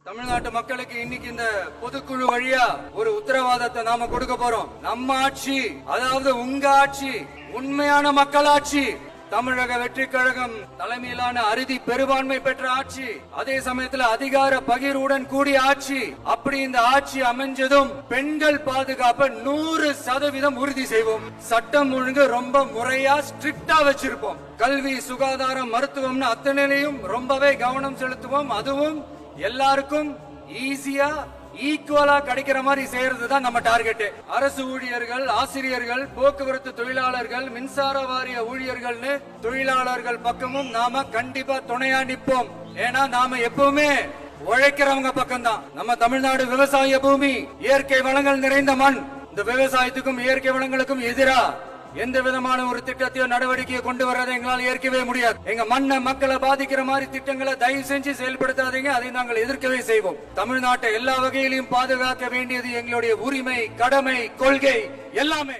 தமிழ்நாட்டு மக்களுக்கு இன்னைக்கு இந்த பொதுக்குழு வழியா ஒரு உத்தரவாதத்தை நாம கொடுக்க போறோம். நம்ம ஆட்சி, அதாவது உங்க ஆட்சி, உண்மையான மக்களாட்சி, தமிழக வெற்றி கழகம் தலைமையிலான அறுதி பெரும்பான்மை பெற்ற ஆட்சி, அதே சமயத்துல அதிகார பகிர்வுடன் கூடிய ஆட்சி. அப்படி இந்த ஆட்சி அமைஞ்சதும் பெண்கள் பாதுகாப்பை 100% உறுதி செய்வோம். சட்டம் ஒழுங்கு ரொம்ப முறையா ஸ்ட்ரிக்டா வச்சிருப்போம். கல்வி, சுகாதாரம், மருத்துவம்னு அத்தனையிலையும் ரொம்பவே கவனம் செலுத்துவோம். அதுவும் எல்லாருக்கும் ஈஸியா ஈக்குவலா கிடைக்கிற மாதிரி செய்யறதுதான் நம்ம டார்கெட். அரசு ஊழியர்கள், ஆசிரியர்கள், போக்குவரத்து தொழிலாளர்கள், மின்சார வாரிய ஊழியர்கள்னு தொழிலாளர்கள் பக்கமும் நாம கண்டிப்பா துணையா நிற்போம். ஏன்னா நாம எப்பவுமே உழைக்கிறவங்க பக்கம்தான். நம்ம தமிழ்நாடு விவசாய பூமி, இயற்கை வளங்கள் நிறைந்த மண். இந்த விவசாயத்துக்கும் இயற்கை வளங்களுக்கும் எதிரா எந்த விதமான ஒரு திட்டத்தையோ நடவடிக்கையை கொண்டு வர்றதை எங்களால் ஏற்கவே முடியாது. எங்க மண்ணை, மக்களை பாதிக்கிற மாதிரி திட்டங்களை தயவு செஞ்சு செயல்படுத்தாதீங்க. அதை நாங்கள் எதிர்க்கவே செய்வோம். தமிழ்நாட்டை எல்லா வகையிலும் பாதுகாக்க வேண்டியது எங்களுடைய உரிமை, கடமை, கொள்கை எல்லாமே.